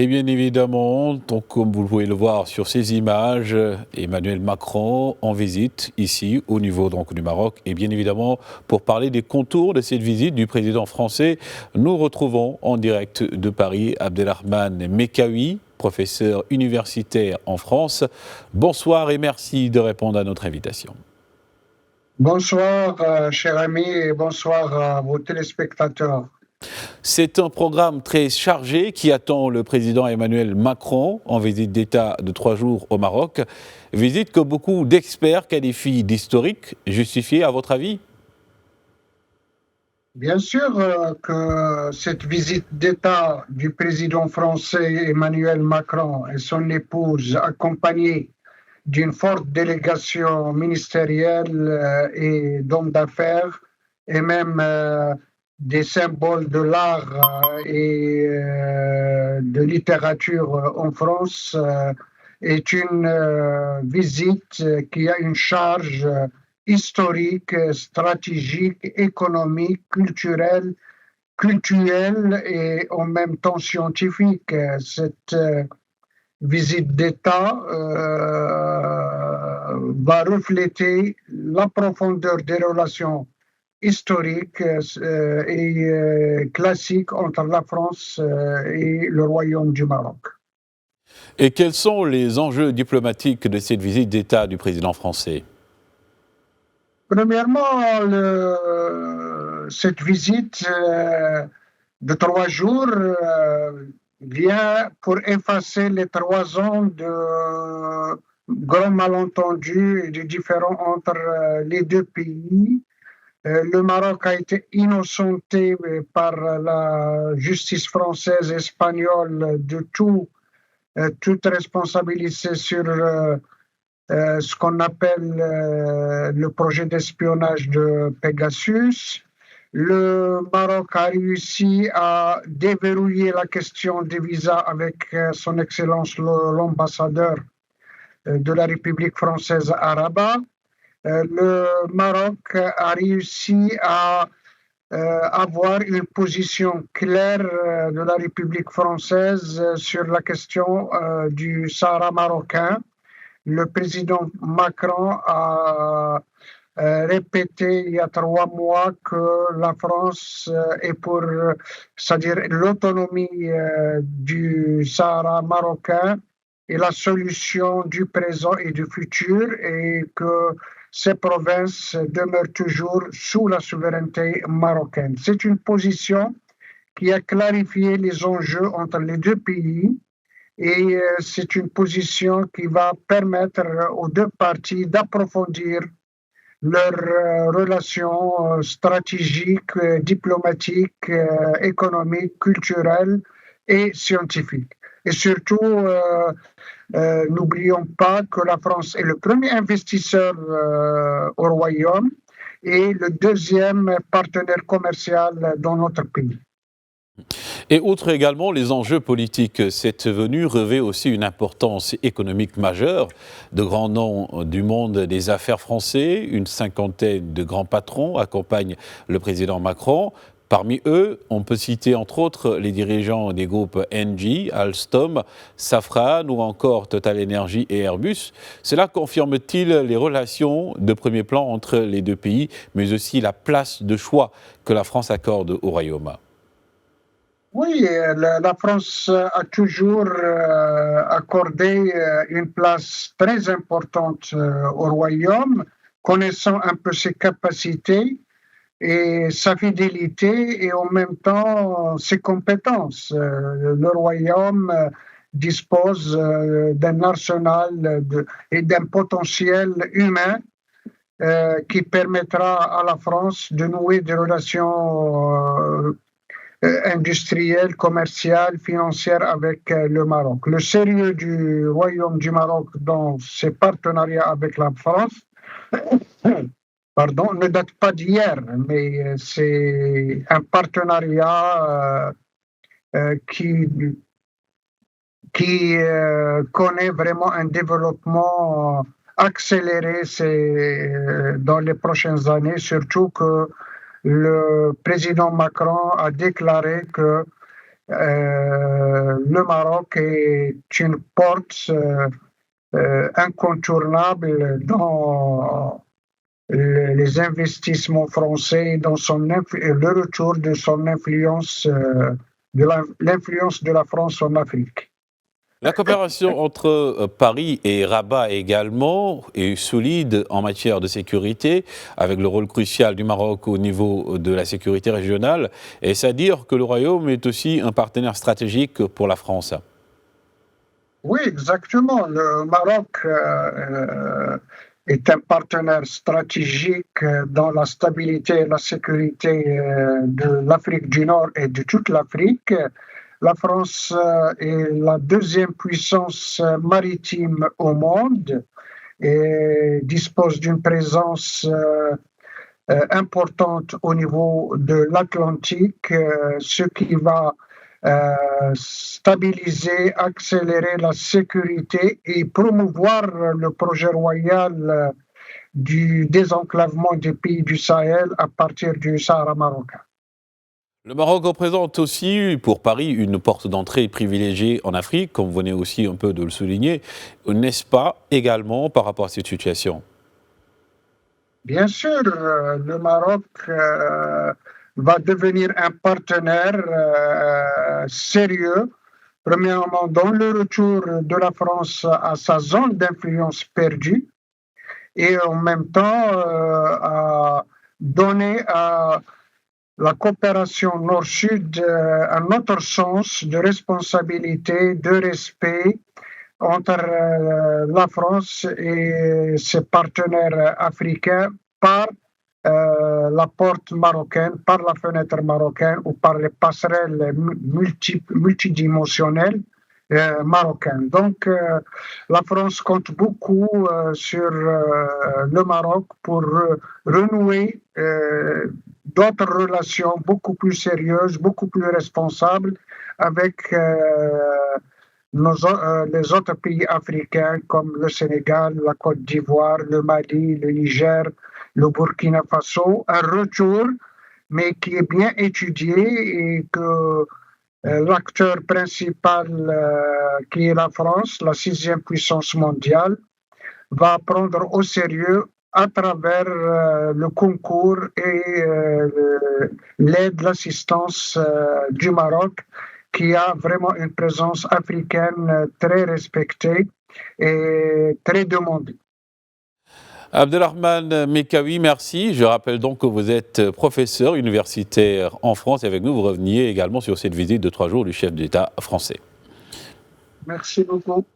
Et bien évidemment, donc, comme vous pouvez le voir sur ces images, Emmanuel Macron en visite ici au niveau donc, du Maroc. Et bien évidemment, pour parler des contours de cette visite du président français, nous retrouvons en direct de Paris Abdelrahman Mekawi, professeur universitaire en France. Bonsoir et merci de répondre à notre invitation. Bonsoir, cher ami, et bonsoir à vos téléspectateurs. C'est un programme très chargé qui attend le président Emmanuel Macron en visite d'État de 3 jours au Maroc. Visite que beaucoup d'experts qualifient d'historique. Justifiée, à votre avis? Bien sûr que cette visite d'État du président français Emmanuel Macron et son épouse, accompagnée d'une forte délégation ministérielle et d'hommes d'affaires, et même des symboles de l'art et de littérature en France, est une visite qui a une charge historique, stratégique, économique, culturelle et en même temps scientifique. Cette visite d'État va refléter la profondeur des relations historiques et classiques entre la France et le Royaume du Maroc. Et quels sont les enjeux diplomatiques de cette visite d'État du président français? Premièrement, cette visite de 3 jours vient pour effacer les 3 ans de grands malentendus et de différends entre les deux pays. Le Maroc a été innocenté par la justice française et espagnole de toute responsabilité sur ce qu'on appelle le projet d'espionnage de Pegasus. Le Maroc a réussi à déverrouiller la question des visas avec son Excellence l'ambassadeur de la République française à Rabat. Le Maroc a réussi à avoir une position claire de la République française sur la question du Sahara marocain. Le président Macron a répété il y a 3 mois que la France est pour, c'est-à-dire l'autonomie du Sahara marocain est la solution du présent et du futur et que ces provinces demeurent toujours sous la souveraineté marocaine. C'est une position qui a clarifié les enjeux entre les deux pays. Et c'est une position qui va permettre aux deux parties d'approfondir leurs relations stratégiques, diplomatiques, économiques, culturelles et scientifiques. Et surtout, n'oublions pas que la France est le premier investisseur au Royaume et le deuxième partenaire commercial dans notre pays. Et outre également les enjeux politiques, cette venue revêt aussi une importance économique majeure. De grands noms du monde des affaires français, une cinquantaine de grands patrons accompagnent le président Macron. Parmi eux, on peut citer entre autres les dirigeants des groupes Engie, Alstom, Safran ou encore Total Energy et Airbus. Cela confirme-t-il les relations de premier plan entre les deux pays, mais aussi la place de choix que la France accorde au Royaume? Oui, la France a toujours accordé une place très importante au Royaume, connaissant un peu ses capacités et sa fidélité et en même temps ses compétences. Le Royaume dispose d'un arsenal et d'un potentiel humain qui permettra à la France de nouer des relations industrielle, commerciale, financière avec le Maroc. Le sérieux du Royaume du Maroc dans ses partenariats avec la France ne date pas d'hier, mais c'est un partenariat qui connaît vraiment un développement accéléré dans les prochaines années, surtout que le président Macron a déclaré que le Maroc est une porte incontournable dans les investissements français, dans le retour de son influence, l'influence de la France en Afrique. La coopération entre Paris et Rabat également est solide en matière de sécurité, avec le rôle crucial du Maroc au niveau de la sécurité régionale. Et c'est à dire que le Royaume est aussi un partenaire stratégique pour la France. Oui, exactement. Le Maroc est un partenaire stratégique dans la stabilité et la sécurité de l'Afrique du Nord et de toute l'Afrique. La France est la deuxième puissance maritime au monde et dispose d'une présence importante au niveau de l'Atlantique, ce qui va stabiliser, accélérer la sécurité et promouvoir le projet royal du désenclavement des pays du Sahel à partir du Sahara marocain. Le Maroc représente aussi pour Paris une porte d'entrée privilégiée en Afrique, comme vous venez aussi un peu de le souligner, n'est-ce pas également par rapport à cette situation? Bien sûr, le Maroc va devenir un partenaire sérieux, premièrement dans le retour de la France à sa zone d'influence perdue et en même temps à donner à la coopération nord-sud un autre sens de responsabilité, de respect entre la France et ses partenaires africains par la porte marocaine, par la fenêtre marocaine ou par les passerelles multidimensionnelles marocaines. Donc, la France compte beaucoup sur le Maroc pour renouer d'autres relations beaucoup plus sérieuses, beaucoup plus responsables avec les autres pays africains comme le Sénégal, la Côte d'Ivoire, le Mali, le Niger, le Burkina Faso. Un retour, mais qui est bien étudié et que l'acteur principal, qui est la France, la sixième puissance mondiale, va prendre au sérieux à travers le concours et l'aide, l'assistance du Maroc, qui a vraiment une présence africaine très respectée et très demandée. Abdelrahman Mekawi, merci. Je rappelle donc que vous êtes professeur universitaire en France et avec nous, vous reveniez également sur cette visite de 3 jours du chef d'État français. Merci beaucoup.